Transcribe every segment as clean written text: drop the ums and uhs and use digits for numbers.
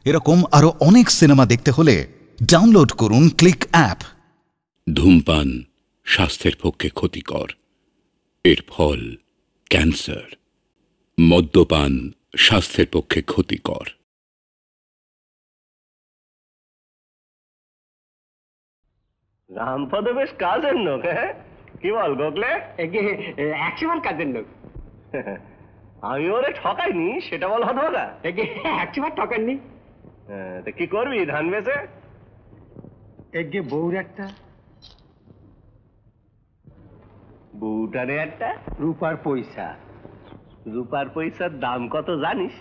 এরকম আরো অনেক সিনেমা দেখতে হলে ডাউনলোড করুন ক্লিক অ্যাপ। ধূমপান স্বাস্থ্যের পক্ষে ক্ষতিকর, এর ফল ক্যান্সার। মদ্যপান স্বাস্থ্যের পক্ষে ক্ষতিকর। রামপদ বেশ কাজের লোক, হ্যাঁ কি বল গোখলে? 100 কাজের লোক। আমি ওরে ঠকাইনি সেটা বল হতভাগা। 100 ঠকাননি। তা কি করবি ধান বেচে? বউর একটা, বউটারে একটা রূপার পয়সা। রূপার পয়সার দাম কত জানিস?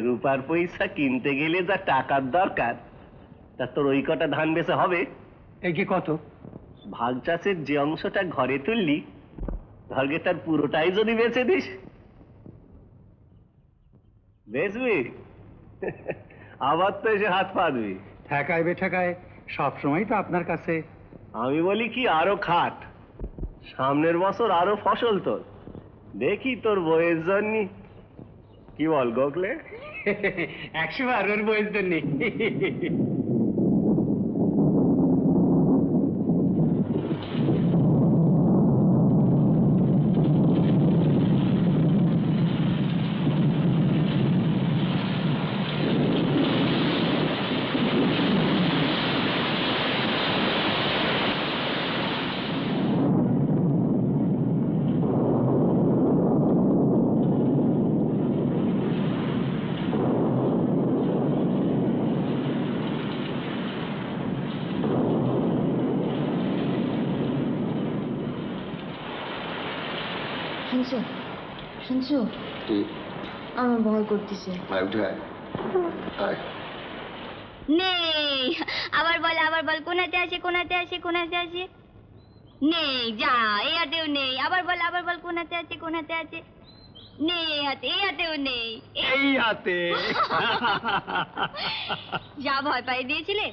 রূপার পয়সা কিনতে গেলে যা টাকার দরকার তা তোর ওই কটা ধান বেচে হবে? কত? ভাগ চাষের যে অংশটা ঘরে তুললি ধরগে তার পুরোটাই যদি বেচে দিস। বেচবি? আবার তো এসে হাত পাতবি। ঠেকায় বেঠেকায় সবসময় তো আপনার কাছে। আমি বলি কি আরো খাট, সামনের বছর আরো ফসল তোর, দেখি তোর বইয়ের জন্য। কি বল গোখলে? 100 বার ওর বইয়ের জন্য। শুনছো? আমার ভয় করতেছে। নেই, আবার বল কোনাতে আসে নেই, যা এই হাতেও নেই। আবার বল কোনাতে আছে নেই, এই হাতেও নেই। এই হাতে যা ভয় পাই দিয়েছিলে।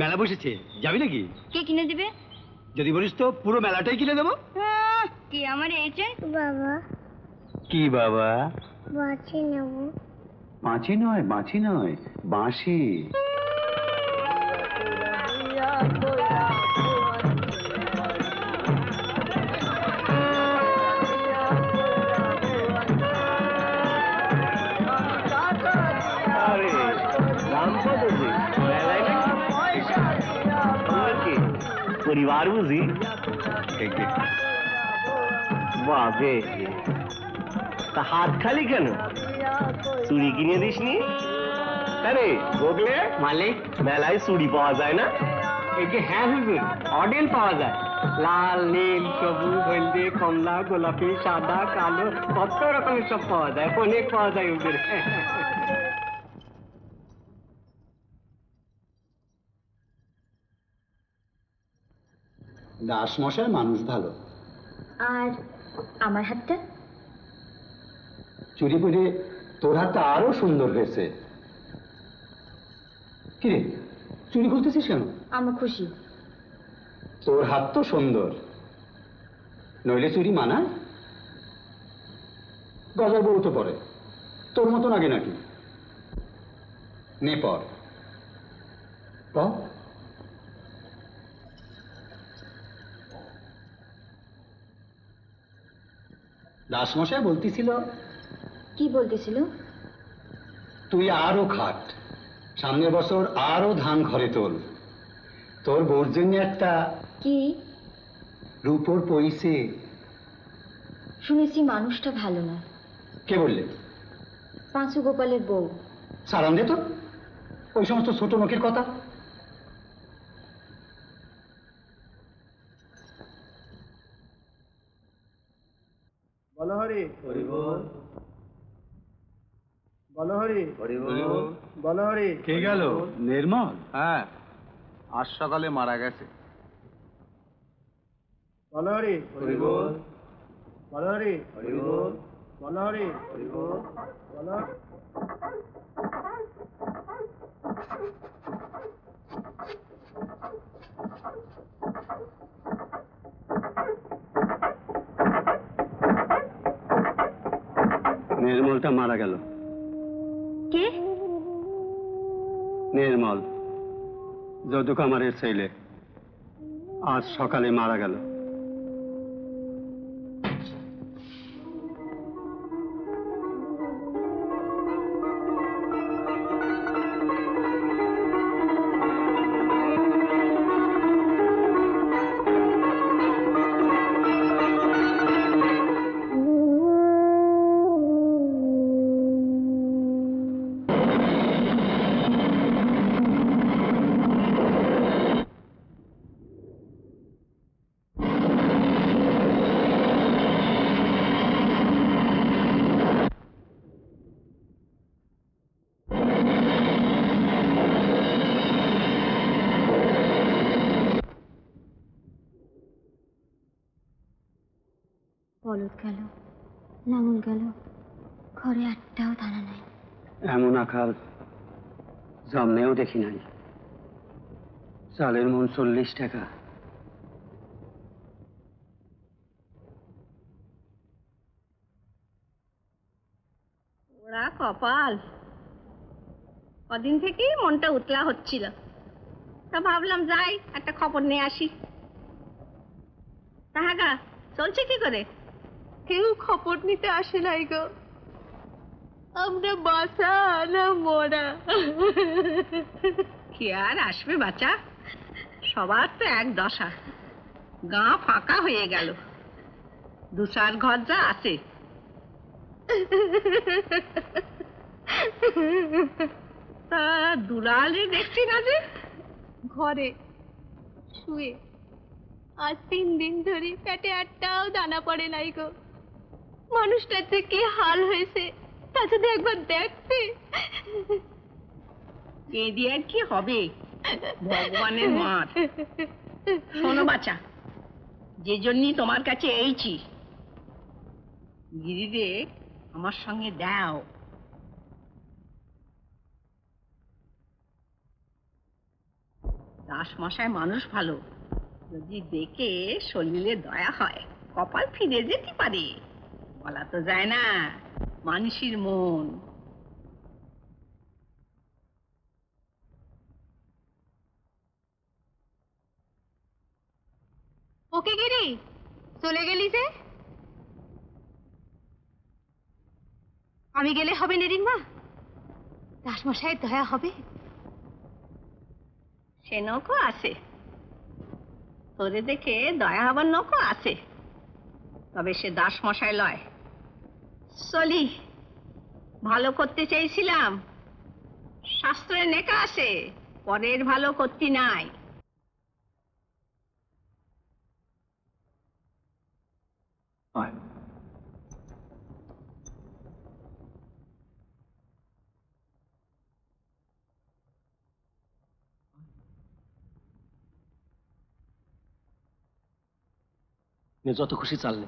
মেলা বসেছে, যাবি নাকি? কে কিনে দিবে? যদি বলিস তো পুরো মেলাটাই কিনে দেবো। কি আমার এসে বাবা, কি বাবা? বাঁচি নেব। মাছি নয় বাঁশি। আরে রামপদ জি, মেলায় নাকি পরিবার বুঝি? বাহ বেশ বেশ। তা হাত খালি কেন? চুড়ি কিনে দিসনি? আরে গোখলে, মালিক, মেলায় চুড়ি পাওয়া যায় না? হ্যাঁ হুজুর, অডেল পাওয়া যায়। লাল, নীল, সবুজ, হলদে, কমলা, গোলাপি, সাদা, কালো, কত রকমের সব পাওয়া যায়, অনেক পাওয়া যায় হুজুর। দাস মশাই মানুষ ভালো। আর আমার হাতটা? চুরি করে তোর হাতটা আরো সুন্দর হয়েছে। কিরে চুরি করতেছিস কেন? আমার খুশি। তোর হাত তো সুন্দর, নইলে চুরি মানায়? গজার বউ তো পরে, তোর মতন আগে নাকি? নে পর পর। দাসমশাই বলতেছিল। কি বলতেছিল? তুই আরো খাট, সামনের বছর আরো ধান ঘরে তোল, তোর বউর জন্য একটা কি? রূপোর পয়সে। শুনেছি মানুষটা ভালো না। কে বললে? পাঁচু গোপালের বউ। সারান দে তো ওই সমস্ত ছোট লোকের কথা। বলো হরি হরি বল, বলো হরি হরি বল, বলো হরি। কে গেল? নির্মল? হ্যাঁ, আজ সকালে মারা গেছে। বলো হরি হরি বল, বলো হরি হরি বল, বলো হরি হরি বল, বলো। নির্মলটা মারা গেল। কে? নির্মল যদু কামারের ছেলে আজ সকালে মারা গেল। বলদ গেল, লাঙল গেল, ঘরে একটাও দানা নাই। এমন আকাল জন্মেও দেখি নাই। চালের মন 40 টাকা। ওরা কপাল। কদিন থেকেই মনটা উতলা হচ্ছিল, তা ভাবলাম যাই একটা খবর নিয়ে আসি। তাহাগা চলছে কি করে? কেউ খবর নিতে আসে নাই গো। আমরা বাঁচা না মরা। কি আর আসবে বাচ্চা, সবার তো এক দশা। গাঁ ফাঁকা হয়ে গেল, দুসার ঘর যা আছে। তা দুলালে দেখছি না যে? ঘরে শুয়ে আজ 3 দিন ধরে পেটে একটাও দানা পড়ে নাই গো। মানুষটার যে কি হাল হয়েছে তা যদি একবার দেখতে। এ দিয়ে আর কি হবে, ভগবানের মার। শোনো বাচ্চা, যে জন্যই তোমার কাছে এইছি, গিরিরে আমার সঙ্গে দাও। দাসমশাই মানুষ ভালো, যদি দেখে শরীরে দয়া হয় কপাল ফিরে যেতে পারে। বলা তো যায় না, মানুষের মন। ওকে গিরি, চলে গেলি যে? আমি গেলে হবে নেরিমা? দাসমশাইয়ের দয়া হবে? সে নৌকো আছে, তোরে দেখে দয়া হবার নৌকো আছে, তবে সে দাসমশাই লয়। চলি, ভালো করতে চেয়েছিলাম, শাস্ত্রে লেখা আছে পরের ভালো করতে নাই। যত খুশি চাললে।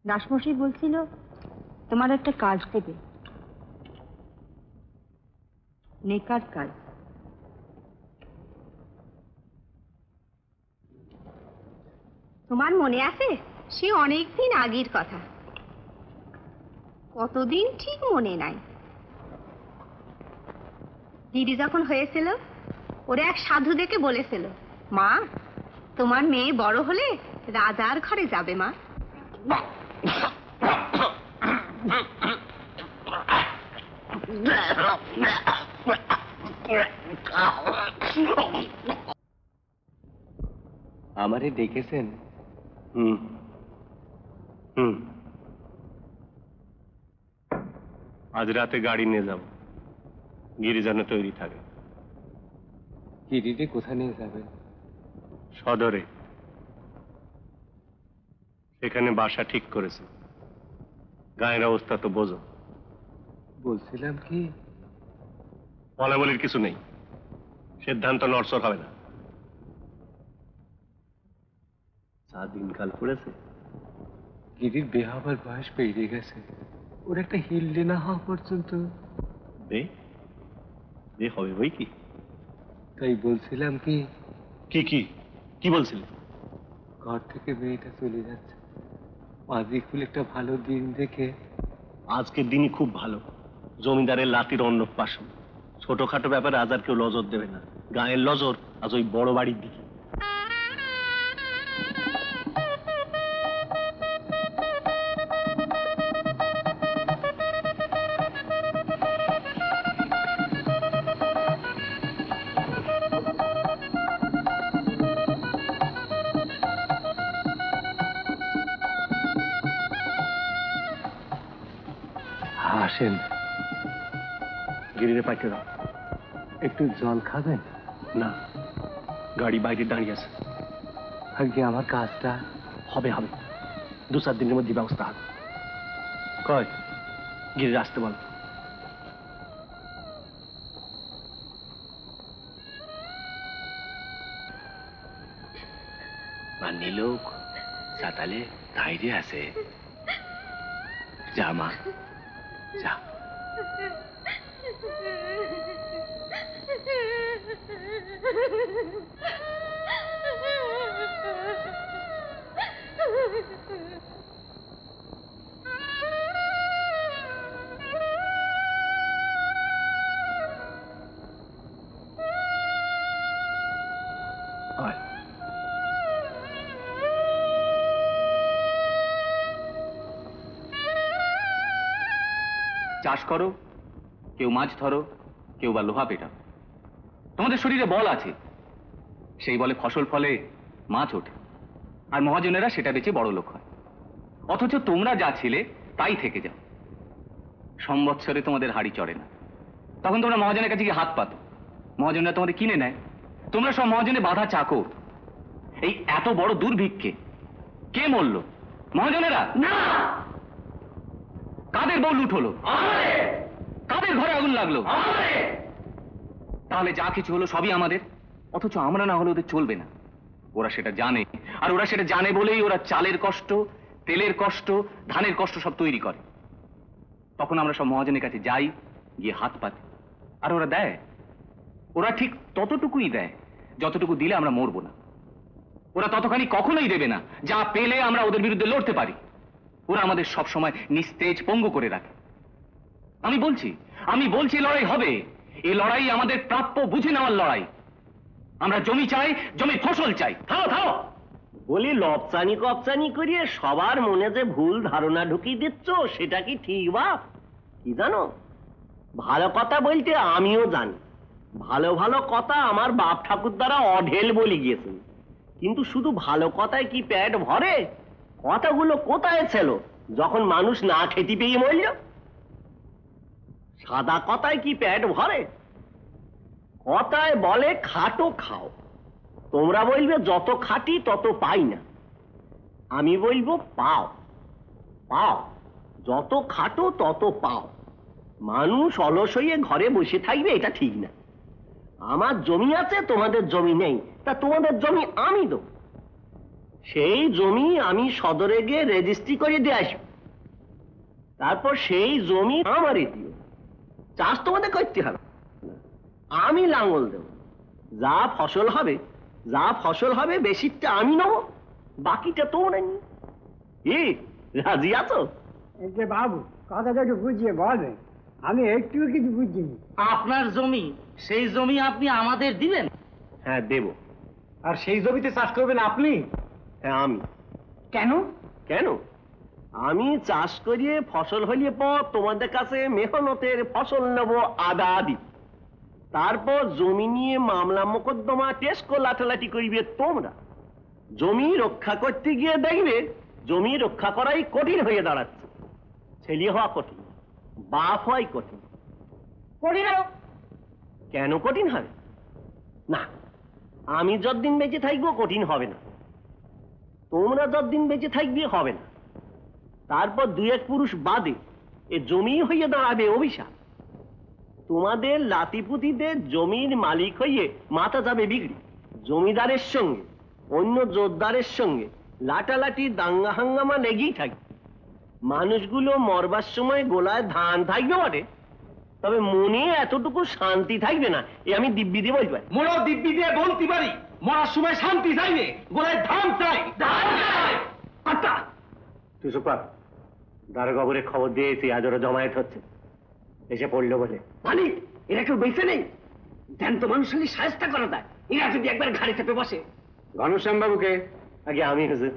দাসমশাই বলছিল তোমার একটা কাজ দেবে, নেকার কাজ। তোমার মনে আছে? সে অনেকদিন আগের কথা, কতদিন ঠিক মনে নাই। দিদি যখন হয়েছিল, ওরা এক সাধু দেখে বলেছিল, মা তোমার মেয়ে বড় হলে রাজার ঘরে যাবে মা। আমারে ডেকেছেন? হুম হুম, আজ রাতে গাড়ি নিয়ে যাব, গিরি যেন তৈরি থাকে। গিরিরে কোথায় নিয়ে যাবেন? সদরে, সেখানে বাসা ঠিক করেছে। গায়ের অবস্থা তো বোঝো। বলছিলাম কি, বলা বলির কিছু নেই, সিদ্ধান্ত নড়চড় হবে না। যা দিনকাল পড়েছে, গিরির বিয়ে হবার বয়স পেরিয়ে গেছে, ওর একটা হিলডে না হওয়া পর্যন্ত। বে বে হবে বই কি? তাই বলছিলাম কি, কি কি কি বলছিলে? ঘর থেকে মেয়েটা চলে যাচ্ছে, আজকে খুলে একটা ভালো দিন দেখে। আজকের দিনই খুব ভালো। জমিদারের লাতির অন্নপ্রাশন, ছোটখাটো ব্যাপারে আজ আর কেউ নজর দেবে না। গায়ের নজর আজ ওই বড় বাড়ির দিকে। আসেন, গিরিরে পাইতে দাও। একটু জল খাবেন? না, গাড়ি বাইরে দাঁড়িয়ে আছে। আজকে আমার কাজটা হবে হবে, 2-4 দিনের মধ্যে ব্যবস্থা হবে। কয় গিরিরে আসতে বল। মানি লোক সাতালে বাইরে আছে। যা মা, যা। আয়। চাষ করো, কেউ মাছ ধরো, কেউ বা লোহা পেটাও। তোমাদের শরীরে বল আছে, সেই বলে ফসল ফলে, মাছ ওঠে, আর মহাজনেরা সেটা বেচে বড় লোক হয়। অথচ তোমরা যা ছিলে তাই থেকে যাও। সম্বৎসরে তোমাদের হাড়ি চড়ে না, তখন তোমরা মহাজনের কাছে গিয়ে হাত পাতো, মহাজনেরা তোমাদের কিনে নেয়। তোমরা সব মহাজনে বাঁধা চাকর। এই এত বড় দুর্ভিক্ষে কে মরল? মহাজনেরা না। কাদের বউ লুট হলো? কাদের ঘরে আগুন লাগলো? তাহলে যা কিছু হলো সবই আমাদের, অথচ আমরা না হলে ওদের চলবে না। ওরা সেটা জানে, আর ওরা সেটা জানে বলেই ওরা চালের কষ্ট, তেলের কষ্ট, ধানের কষ্ট সব তৈরি করে। তখন আমরা সব মহাজনের কাছে যাই, গিয়ে হাত পাতি, আর ওরা দেয়। ওরা ঠিক ততটুকুই দেয় যতটুকু দিলে আমরা মরবো না। ওরা ততখানি কখনোই দেবে না যা পেলে আমরা ওদের বিরুদ্ধে লড়তে পারি। ওরা আমাদের সব সময় নিস্তেজ পঙ্গু করে রাখে। আমি বলছি লড়াই হবে। এই লড়াই আমাদের প্রাপ্য বুঝে নেওয়ার লড়াই। আমরা জমি চাই, জমির ফসল চাই। থাও থাও, বলি লপচানি কপচানি করিয়ে সবার মনে যে ভুল ধারণা ঢুকিয়ে দিচ্ছ, সেটা কি ঠিক বা? কি জানো, ভালো কথা বলতে আমিও জানি। ভালো ভালো কথা আমার বাপ ঠাকুর দ্বারা অঢেল বলে গিয়েছেন, কিন্তু শুধু ভালো কথায় কি পেট ভরে? কথাগুলো কোথায় ছিল যখন মানুষ না খেতে পেয়ে মরল? সাদা কথায় কি পেট ভরে? কথায় বলে খাটো খাও। তোমরা বলবে যত খাটি তত পাই না, আমি বলবো পাও পাও, যত খাটো তত পাও। মানুষ অলস হয়ে ঘরে বসে থাকবে এটা ঠিক না। আমার জমি আছে, তোমাদের জমি নেই, তা তোমাদের জমি আমি দেব। সেই জমি আমি সদরে গিয়ে রেজিস্ট্রি করে দিয়ে আসবো, তারপর সেই জমি আমারই দিও। চাষ তোমাদের করতে হবে, আমি লাঙ্গল দেব। যা ফসল হবে বেশিটা আমি নেব, বাকিটা তোমরা নিও। কি রাজি আছো? যে বাবু, কথাটা একটু বুঝিয়ে বলবেন, আমি একটু কিছু বুঝিনি। আপনার জমি, সেই জমি আপনি আমাদের দিবেন? হ্যাঁ দেব। আর সেই জমিতে চাষ করবেন আপনি? হ্যাঁ আমি। কেন? কেন? আমি চাষ করিয়ে ফসল হলিয়ে পর তোমাদের কাছে মেহনতের ফসল নেব আদা আদি। তারপর জমি নিয়ে মামলা মোকদ্দমা টেস্কো লাঠালাঠি করিবে তোমরা। জমি রক্ষা করতে গিয়ে দেখবে জমি রক্ষা করাই কঠিন হয়ে দাঁড়াচ্ছে। ছেলে হওয়া কঠিন, বাপ হওয়াই কঠিন। কঠিন? কেন কঠিন হবে? না, আমি যতদিন বেঁচে থাকবো কঠিন হবে না, তোমরা যতদিন বেঁচে থাকবে হবে না। তারপর দুই এক পুরুষ বাদে এ জমি হইয়ে দাঁড়াবে অভিশাপ। তোমাদের লাতিপুতিদের জমির মালিক হইয়ে মাথা যাবে বিগড়ি। জমিদারের সঙ্গে অন্য জোরদারের সঙ্গে লাটালাটি দাঙ্গা হাঙ্গামা লেগেই থাকবে। মানুষগুলো মরবার সময় গোলায় ধান থাকবে বটে, তবে মনে এতটুকু শান্তি থাকবে না, এ আমি দিব্যি দিয়ে বলতে পারি। মোড়াও দিব্যি দিয়ে বলতে পারি, মরার সময় শান্তি চাইবে, গোলায় ধান চাই। আচ্ছা তুই চুপ কর। দারোগাবুরে খবর দিয়েছি আজ ওরা জমায়েত হচ্ছে, এসে পড়লো বলে। মালিক, এরা কেউ বেঁচে নেই, জ্যান্ত মানুষের সাহায্য করা যায়, এরা যদি একবার ঘাড়ে চেপে বসে। ঘনশ্যাম বাবুকে আগে আমি হুজুর।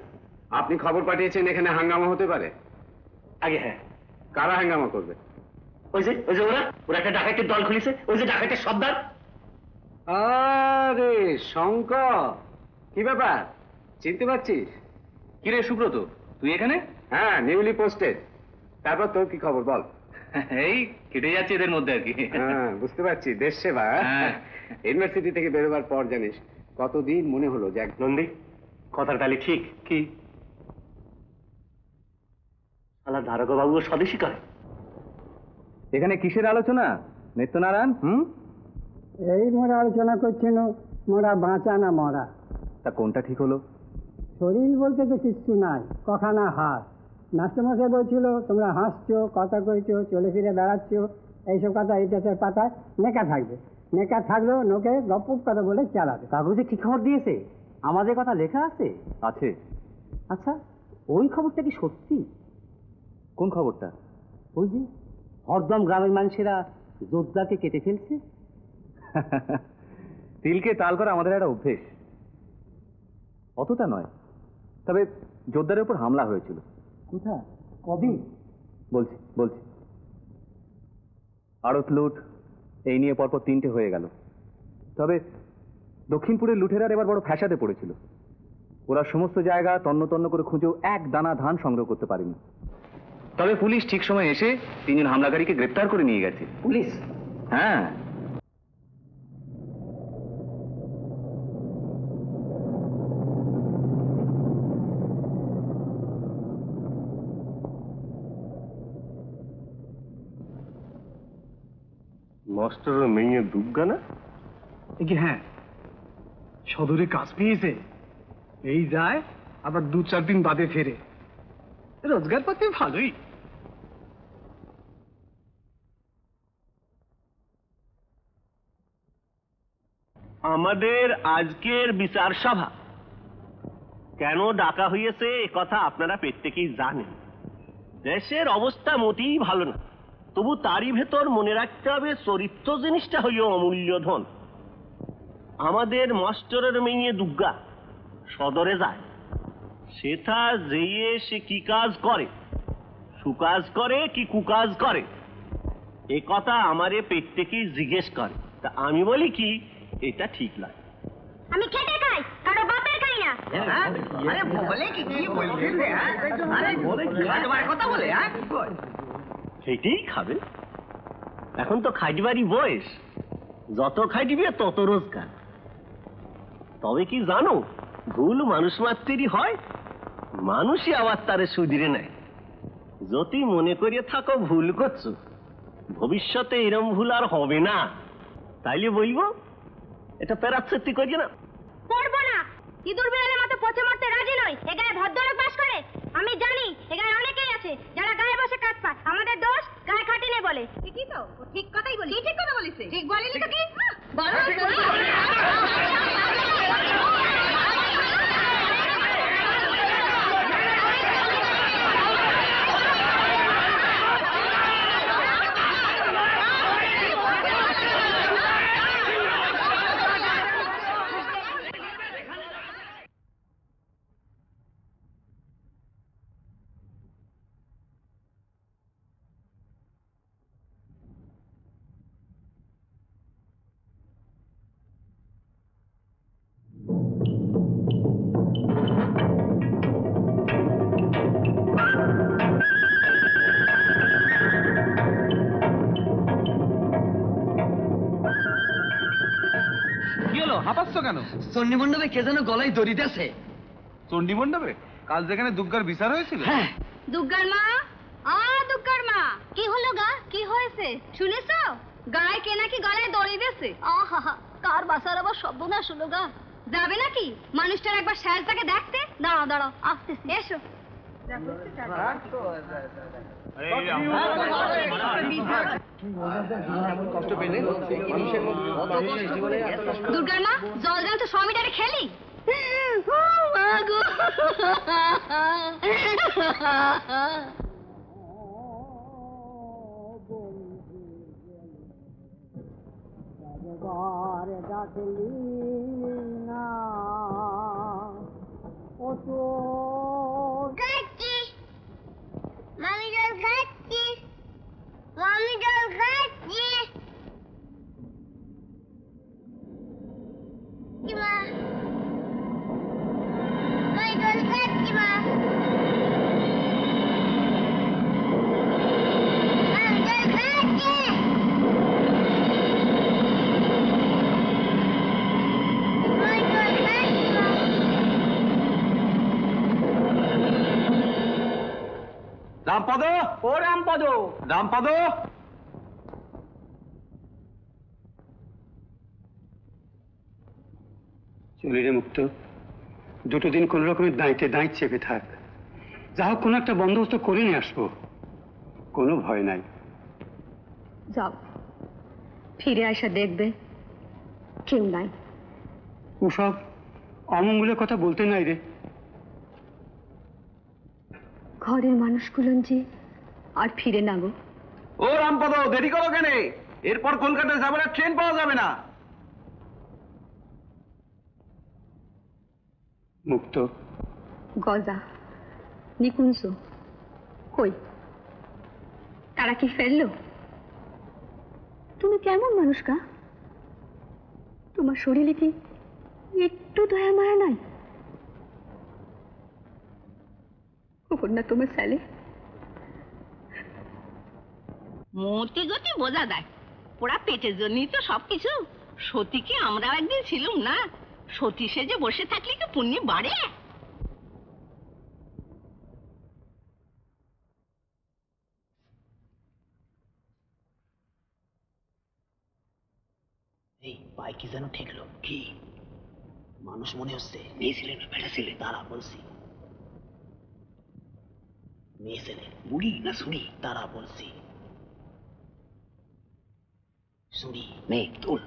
আপনি খবর পাঠিয়েছেন এখানে হাঙ্গামা হতে পারে? আগে হ্যাঁ। কারা হাঙ্গামা করবে? ওই যে ওরা একটা ডাকাতের দল খুলেছে, ওই যে ডাকাতের সর্দার। আরে শঙ্কর, কি ব্যাপার, চিনতে পারছিস? কিরে সুব্রত, তুই এখানে? হ্যাঁ, নিউলি পোস্টেড। তারপর তোর কি খবর বল? এই কেটে যাচ্ছে এদের মধ্যে আর কি। হ্যাঁ, বুঝতে পারছি, দেশ সেবা। ইউনিভার্সিটি থেকে বেরোবার পর জানিস কতদিন মনে হলো যে এক নন্দী কথাটা তাহলে ঠিক কি আলা দারোগা বাবু স্বদেশী করে। এখানে কিসের আলোচনা নিত্যনারায়ণ? এই মোরা আলোচনা করছেন, মোরা বাঁচা না মরা। তা কোনটা ঠিক হলো? শরীর বলতে তো কিচ্ছু নাই, কখানা হাত। মাস্টারমশাই বলছিল তোমরা হাসছো, কথা কইছো, চলে ফিরে বেড়াচ্ছ, এইসব কথা ইতিহাসের পাতায় নেকা থাকবে। নেকা থাকলেও নোকে গপুপ কথা বলে চালাবে। কাগজে কি খবর দিয়েছে? আমাদের কথা লেখা আছে? আছে। আচ্ছা, ওই খবরটা কি সত্যি? কোন খবরটা? ওই যে হরদম গ্রামের মানুষেরা জোরদারকে কেটে ফেলছে। তিলকে তাল করা আমাদের একটা অভ্যেস। অতটা নয়, তবে জোরদারের উপর হামলা হয়েছিল। কোথা? কবে? বলছি আড়ত লুট এই নিয়ে পরপর 3টে হয়ে গেল। তবে দক্ষিণপুরের লুটেরার এবার বড় ফ্যাসাদে পড়েছিল। ওরা সমস্ত জায়গা তন্ন তন্ন করে খুঁজেও এক দানা ধান সংগ্রহ করতে পারেনি। তবে পুলিশ ঠিক সময় এসে 3জন হামলাকারীকে গ্রেপ্তার করে নিয়ে গেছে। পুলিশ? হ্যাঁ। মাস্টারের মেয়ে দুর্গা না? হ্যাঁ, সদরে কাজ পেয়েছে, এই যায় আবার 2-4 দিন বাদে ফেরে। রোজগার পাতি ভালোই। আমাদের আজকের বিচার সভা কেন ডাকা হয়েছে এ কথা আপনারা প্রত্যেকেই জানেন। দেশের অবস্থা মোটেই ভালো না, তবু তারই ভেতর মনে রাখতে হবে চরিত্র জিনিসটা হইল অমূল্য ধন। আমাদের মাস্টারের মেয়ে দুর্গা সদরে যায়, সেটা যেয়ে সে কি কাজ করে, সুকাজ করে কি কুকাজ করে, এ কথা আমারে প্রত্যেকেই জিজ্ঞেস করে। তা আমি বলি কি, এটা ঠিক নয়। আমি খেটে খাই, কারো বাপের খাই না। আরে বলে কি বলছিস? আরে বলে কি কথা বলে? সেইটাই খাবে। এখন তো খাইটিবারই বয়স, যত খাইটিবে তত রোজগার। তবে কি জানো, ভুল মানুষ মাত্রেরই হয়, মানুষই আবার তারে সুদিরে নেয়। যদি মনে করিয়ে থাকো ভুল করছো, ভবিষ্যতে এরম ভুল আর হবে না, তাইলে বলবো এটা প্যারাচ্ছেত্তি করি না। করবো না, ইঁদুর বিড়ালের মতো পচে মরতে রাজি নই। এ গায়ে ভদ্রলোক বাস করে, আমি জানি। এ গায়ে অনেকেই আছে যারা গায়ে বসে কাজ পায়। আমাদের দোষ গায়ে খাটি নেই বলে। ঠিকই তো, ঠিক কথাই বলি। ঠিক কথা বলিস। ঠিক বলিনি তো কি? হাঁপাচ্ছ কেন? চণ্ডী মণ্ডপে কে যেন গলায় দড়ি দিয়েছে। চণ্ডী মণ্ডপে? কাল যেখানে দুর্গার বিচার হয়েছিল? হ্যাঁ। দুর্গার মা, দুর্গার মা, কি হলো গা? কি হয়েছে শুনেছো? গায়ে কে নাকি গলায় দড়ি দিয়েছে। আহা, কার বাসার আবার সর্বনাশ হলো গা। যাবে নাকি মানুষটার একবার সাজটাকে দেখতে? দাঁড়াও দাঁড়াও, আসতেছি, এসো। দুর্গার মা, জল জল তো স্বামীটারে খেলি। মামি জল খাচ্ছি, মামি জল খাচ্ছি। মা, মামি জল খাচ্ছি মা। মামি জল খাচ্ছি। মামি জল খাচ্ছি মা। রামপদ, ও রামপদ, রামপদ, চলি রে মুক্ত, দুটো দিন কোন রকমের দাঁড়িতে দাঁড়িয়ে চেপে থাক। যা হোক কোনো একটা বন্দোবস্ত করে নিয়ে আসবো, কোনো ভয় নাই। যাও, ফিরে আসা দেখবে কেউ নাই। ওসব অমঙ্গলের কথা বলতে নাই রে। ঘরের মানুষগুলো যে আর ফিরে না গো। ও রামপদ, দেরি করো কেন? এরপর কলকাতায় যাবে না, ট্রেন পাওয়া যাবে না। মুক্ত, গজা, নিকুঞ্জ কই? তারা কি ফেললো? তুমি কেমন মানুষ গা? তোমার শরীরে কি একটু দয়া মায়া নাই? ওপর না তোমার স্যালে মতি গতি বোঝা দেয়, ওরা পেটের জন্যই তো সবকিছু। সতীকে আমরাও একদিন ছিলুম না, সতী সেজে বসে থাকলে কি পুণ্য বাড়ে? এই পায়ে কি যেন ঠেকলো। কি মানুষ মনে হচ্ছে? মেয়ে ছেলে না বেটা ছেলে? তারা বলছি মেয়ে ছেলে। বুড়ি না ছুরি? তারা বলছি ছুরি। মেয়ে তোল।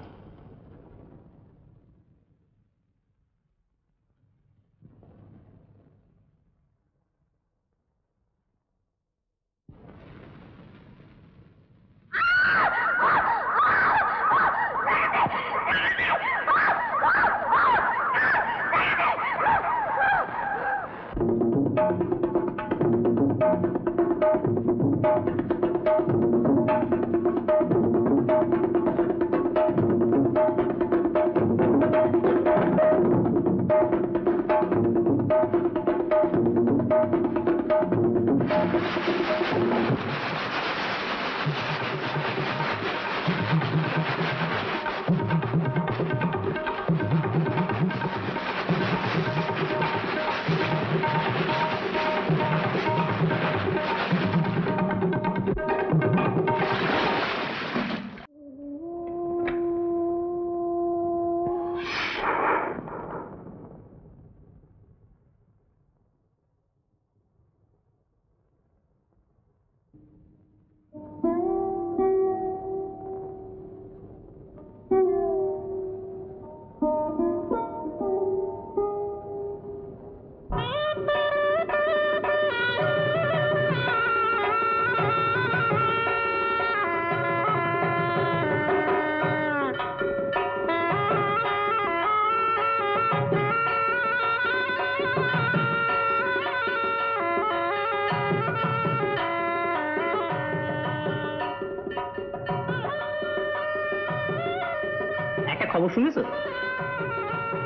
খবর শুনেছ?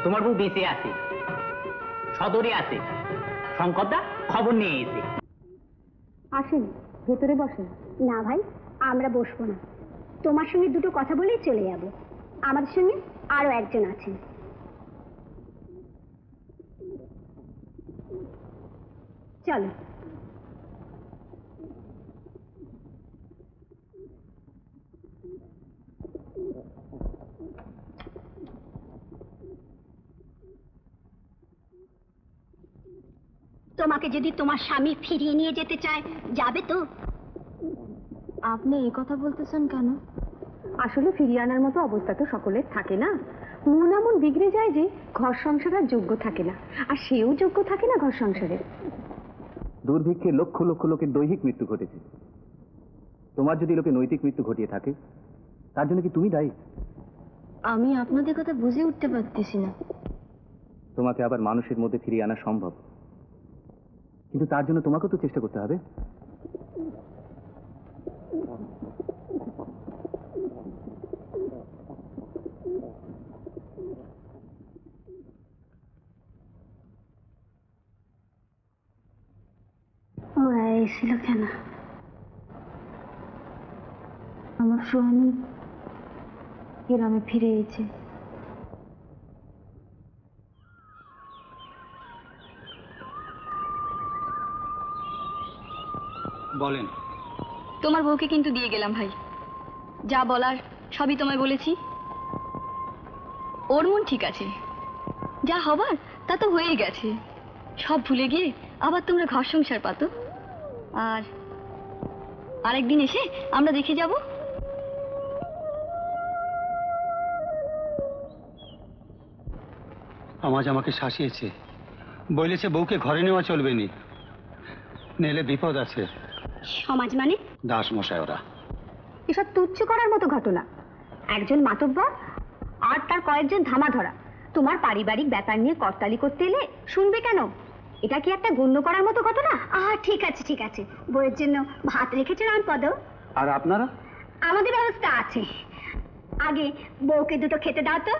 তোমার বউ বেঁচে আছে, সদরে আছে। শঙ্করদা খবর নিয়ে এসে। আসেন, ভেতরে বসেন। না ভাই, আমরা বসবো না। তোমার সঙ্গে দুটো কথা বলেই চলে যাব। আমাদের সঙ্গে আরো একজন আছেন। চলো। তোমাকে যদি তোমার স্বামী ফিরিয়ে নিয়ে যেতে চায়, যাবে তো? আপনি এই কথা বলতেছেন কেন? আসলে ফিরিয়ে আনার মতো অবস্থা তো সকলের থাকে না। মন এমন বিগড়ে যায় যে ঘর সংসারের যোগ্য থাকে না, আর সেও যোগ্য থাকে না ঘর সংসারের। দুর্ভিক্ষে লক্ষ লক্ষ লোকের দৈহিক মৃত্যু ঘটেছে। তোমার যদি লোকে নৈতিক মৃত্যু ঘটিয়ে থাকে, তার জন্য কি তুমি দায়ী? আমি আপনাদের কথা বুঝে উঠতে পারতেছি না। তোমাকে আবার মানুষের মধ্যে ফিরিয়ে আনা সম্ভব, কিন্তু তার জন্য তোমাকেও তো চেষ্টা করতে হবে। ওরা এসেছিল কেন? আমার স্বামী গ্রামে ফিরে এসেছে। বলেন। তোমার বউকে কিন্তু দিয়ে গেলাম ভাই, যা বলার সবই তোমায় বলেছি। ওর মন ঠিক আছে, যা হবার তা তো হয়েই গেছে। সব ভুলে গিয়ে আবার তোমরা ঘর সংসার পাতো, আর আরেকদিন এসে আমরা দেখে যাব। সমাজ আমাকে শাসিয়েছে, বলেছে বউকে ঘরে নেওয়া চলবে নি, নেলে বিপদ আছে। সমাজ মানে? দাস মশাই ওরা। এসব তুচ্ছ করার মতো ঘটনা। একজন মাতব্বর আর তার কয়েকজন ধামা ধরা তোমার পারিবারিক ব্যাপার নিয়ে করতালি করতে এলে শুনবে কেন? এটা কি একটা গণ্য করার মতো ঘটনা? ঠিক আছে ঠিক আছে, বউয়ের জন্য ভাত রেখেছে রামপদ। আর আপনারা? আমাদের ব্যবস্থা আছে, আগে বউকে দুটো খেতে দাও তো।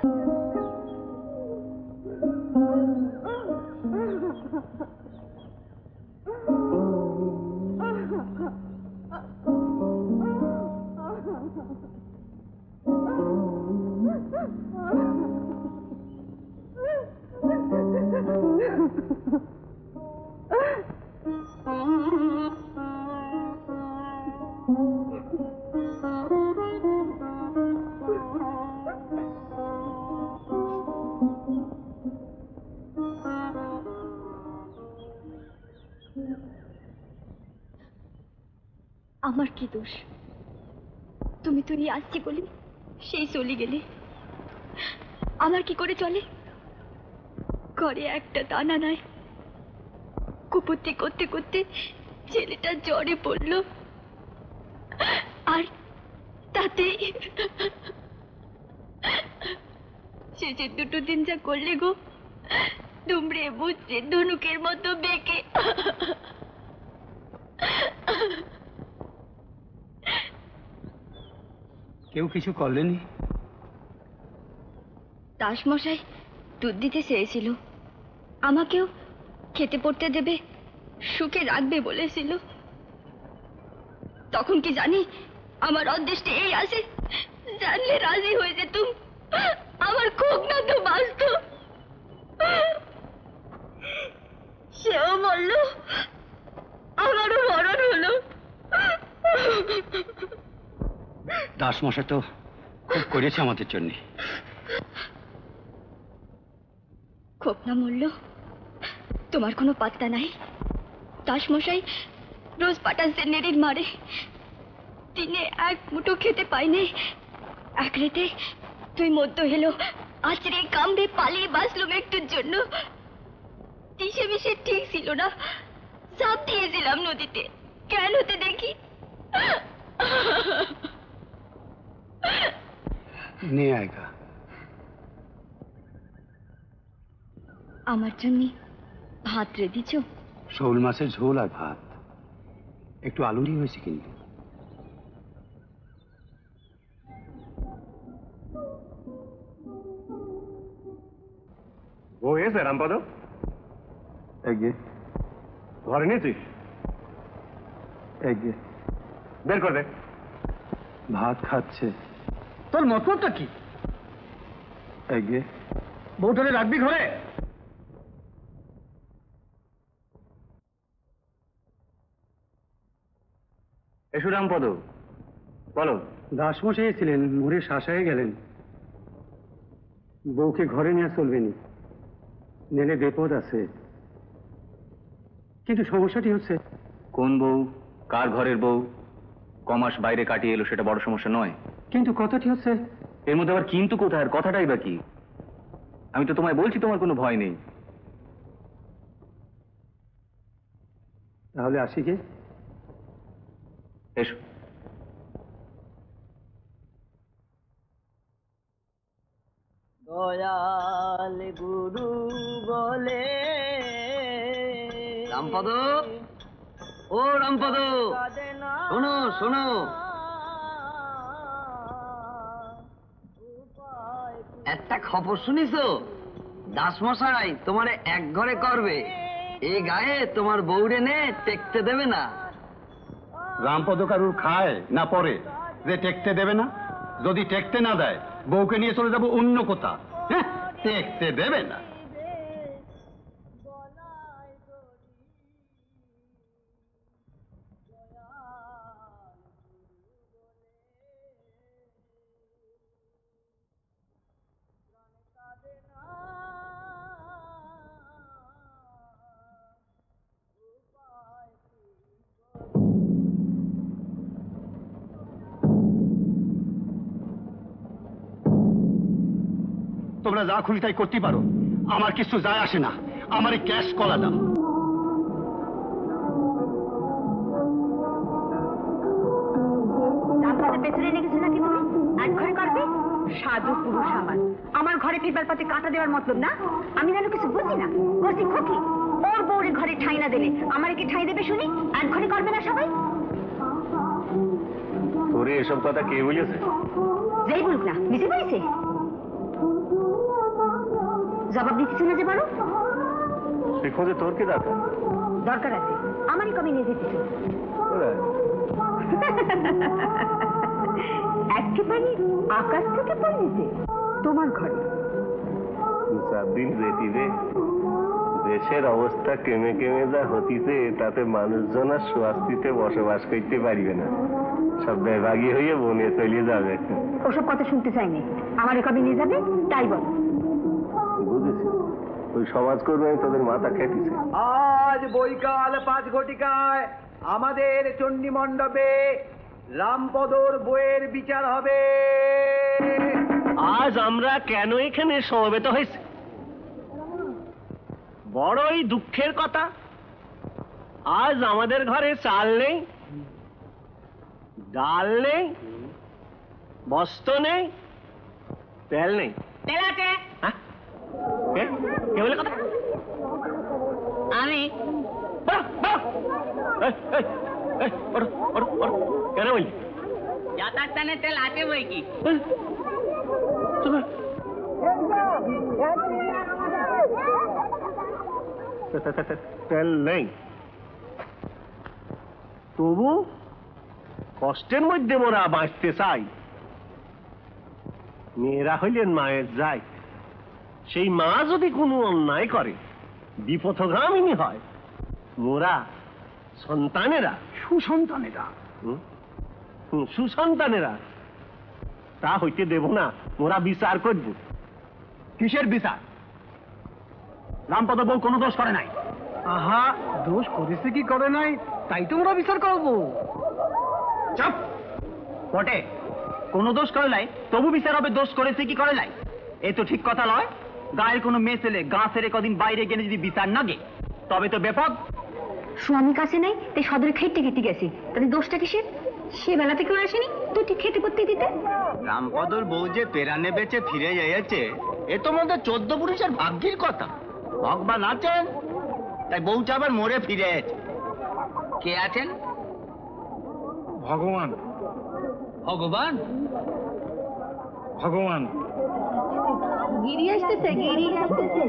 আমার কি দোষ? তুমি তো নিয়ে আসছি বলি সেই চলে গেলে। আমার কি করে চলে? ঘরে একটা দানা নাই। কুপুতি করতে করতে ছেলেটা জ্বরে পড়লো, আর তাতে সে যে দুটো দিন যা করলে গো, দুমড়ে মুচড়ে ধনুকের মতো বেঁকে। কেউ কিছু করলেনি? দাসমশাই দুধ দিতে চেয়েছিল, আমাকেও খেতে পড়তে দেবে, সুখে রাখবে বলেছিল। তখন কি জানি আমার অদৃষ্টে এই আসে, জানলে রাজি হয়ে যেতুম, আমার খুব না তো বাঁচত। সেও বলল, আমারও মরণ হলো। দাস মশাই তো খুব করেছে আমাদের জন্য। খোপনা মরল, তোমার কোনো পাত্তা নাই। দাসমশাই রোজ পাটাসদের নেড়ির মারে, দিনে এক মুঠো খেতে পাইনি। এক রেতে তুই মধ্য হেলো, আছড়ে কামড়ে পালিয়ে বাঁচলুম একটুর জন্য। দিশে মিশে ঠিক ছিল না, ঝাঁপ দিয়েছিলাম নদীতে। কেন হতে দেখি নে আয়গা। আমার জন্য ভাত রেঁধেছ? শোল মাছের ঝোল আর ভাত, একটু আলুরি হয়েছে কিন্তু। ও এসে রামপদ, ঘরে নিয়েছিস? বের করে দে। ভাত খাচ্ছে। তোর মতলবটা কি? বউটারে রাখবি ঘরে? এসো রামপদ, বলো। দাসমশাই ছিলেন, মরে শাসায় গেলেন। বউকে ঘরে নিয়ে চলবেনি, নেলে বিপদ আছে। কিন্তু সমস্যাটি হচ্ছে, কোন বউ, কার ঘরের বউ, কমাস বাইরে কাটিয়ে এলো সেটা বড় সমস্যা নয়। কিন্তু কথাটি হচ্ছে, এর মধ্যে আবার কিন্তু কোথায়, আর কথাটাই বা কি? আমি তো তোমায় বলছি তোমার কোনো ভয় নেই। তাহলে আসি গে? এসো। দয়াল গুরু বলে রামপদ, ও রামপদ, শোনো শোনো। একটা খবর শুনিছো? দাসমশাই তোমারে এক ঘরে করবে, এই গায়ে তোমার বউরে নে টেকতে দেবে না। রামপদ কারুর খায় না পরে যে টেকতে দেবে না? যদি টেকতে না দেয়, বউকে নিয়ে চলে যাবো অন্য কোথা। হ্যাঁ, টেকতে দেবে না। তোমরা যা খুশি তাই করতে পারো, আমার কিছু যায় আসে না। আমার এই ক্যাশ কলা দাও। রামপদের পেছনে লেগেছো নাকি তুমি? এক ঘরে করবে? সাধু পুরুষ আমার, আমার ঘরে ফিরবার পথে কাঁটা দেওয়ার মতলব না। আমি যেন কিছু বুঝি না, বসি খুকি। ওর বউরে ঘরে ঠাঁই না দিলে আমার কি ঠাঁই দেবে শুনি? এক ঘরে করবে না সবাই? তোরে এসব কথা কে বলেছে? যেই বলুক না, মিশে বলেছে। জবাব দিচ্ছ না যে বলো। সে খোঁজে তোর কি দরকার? দরকার আছে, আমারই কমে নিয়ে যেতেছ। একেবারে আকাশ থেকে পড়েছে তোমার ঘরে। দিন যেতিবে, দেশের অবস্থা কেমে কেমে যা হতিছে, তাতে মানুষজন আর স্বস্তিতে বসবাস করতে পারবে না। সব বেভাগী হয়ে বনে চলে যাবে। ওসব কথা শুনতে চাইনি, আমার কবে নিয়ে যাবে তাই বল। বুঝেছি, ওই সমাজ কর্মী তোদের মাথা খেটেছে। আজ বৈকাল 5 ঘটিকায় আমাদের চণ্ডী মণ্ডপে রামপদর বইয়ের বিচার হবে। আজ আমরা কেন এখানে সমবেত হয়েছি? বড়ই দুঃখের কথা, আজ আমাদের ঘরে চাল নেই, ডাল নেই, বস্ত্র নেই, তেল নেই। তেল আছে? কে বলে কথা? আমি। কেন বললি? যথাস্থানে তেল আছে বই কি? তেল নেই, তবু কষ্টের মধ্যে মোরা বাঁচতে চাই। মেয়েরা হইলেন মায়ের যাই, সেই মা যদি কোনো অন্যায় করে, বিপথগামিনী হয়, মোরা সন্তানেরা, সুসন্তানেরা তা হইতে দেব না। মোরা বিচার করব। কিসের বিচার? রামপদ বউ কোনো দোষ করে নাই। আহা, দোষ করেছে কি করে নাই তাই তোমরা বিচার করবো? চুপ! বটে, কোনো দোষ করে নাই, তবু বিচার হবে দোষ করেছে কি করে নাই। এ তো ঠিক কথা নয়। গায়ের কোনো মেয়ে ছেলে গা ছেড়ে কদিন বাইরে গেলে যদি বিচার না গে, তবে তো বেপদ। স্বামী কাছে নাই তাই সদরে খেতে খেতে গেছি, তাদের দোষটা কিসের? সে বেলা থেকে আসেনি তুই ঠিক খেতে করতে দিতে। রামপদর বউ যে পেরানে বেঁচে ফিরে যাইছে, এ তো মধ্যে 14 পুরুষের ভাগ্যের কথা। ভগবান আছেন, তাই বউটা আবার মরে ফিরে আছে। কে আছেন? ভগবান। ভগবান? ভগবান। গিরি আসতেছে, গিরি আসতেছে।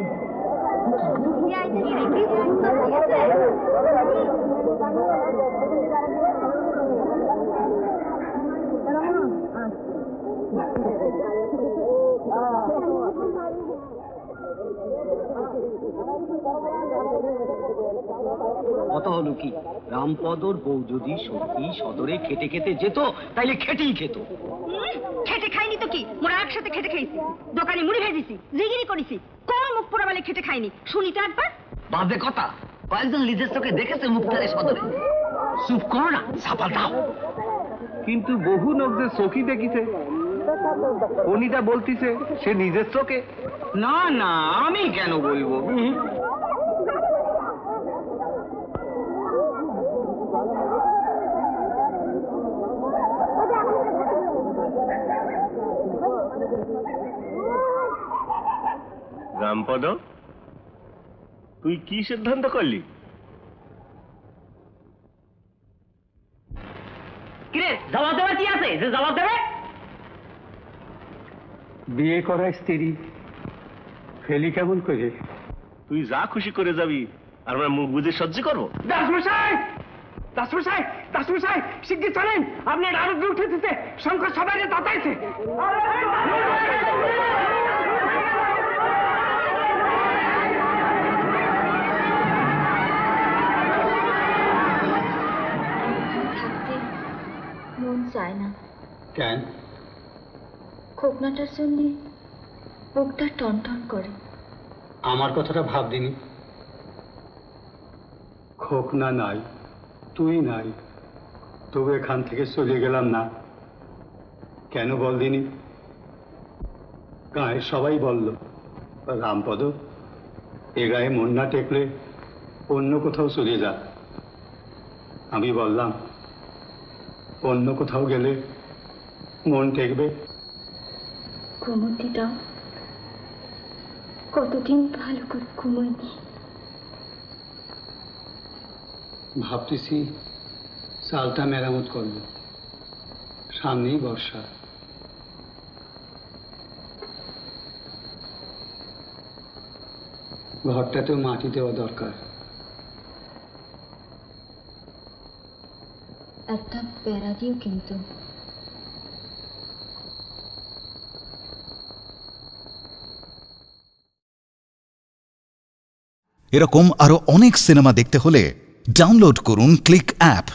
কত হলো কি, রামপদর বউ যদি সত্যি সদরে খেটে খেতে যেত তাইলে খেটেই খেত। খেটে খাইনি তো কি, মোরা একসাথে খেটে খাইছি, দোকানে মুড়ি ভেজেছি, জিগিরি করেছি, কোন মুখ পোড়া বলে খেটে খাইনি শুনি তো একবার। বাজে কথা, কয়েকজন নিজের চোখে দেখেছে মুক্তারে সদরে। চুপ করো না, ছাপা দাও। কিন্তু বহু লোক যে চোখই দেখিছে, উনিটা বলতিছে সে নিজের চোখে। না না, আমি কেন বলবো? রামপদ, তুই কি সিদ্ধান্ত করলি? কিরে, জবাব দেওয়ার কি আছে যে জবাব দেবে? বিয়ে করা স্ত্রী ফেলি কেমন করে? তুই যা খুশি করে যাবি, আর আমরা মুখ বুঝে সহ্য করবো। দাসমশাই, দাসমশাই, দাসমশাই, শিগগির চলেন, আপনার আরোগ্য উঠেছে, শঙ্কর সবাই তাতাইছে। থাকতে মন চায় না। কেন? খোকনাটার জন্য বুকটা টনটন করে। আমার কথাটা ভাবদিনি। খোকনা নাই, তুই নাই, তবু এখান থেকে চলে গেলাম না কেন বল দিনি? গায়ে সবাই বলল, রামপদ এ গায়ে মন না টেকলে অন্য কোথাও চলে যা। আমি বললাম, অন্য কোথাও গেলে মন টেকবে? ঘুমোতে দাও, কতদিন ভালো করে ঘুমোয়নি। ভাবতেছি চালটা মেরামত করব, সামনেই বর্ষা। ঘরটাতেও মাটি দেওয়া দরকার। একটা বেড়া দিও কিন্তু। এরকম আরো অনেক সিনেমা দেখতে হলে ডাউনলোড করুন ক্লিক অ্যাপ।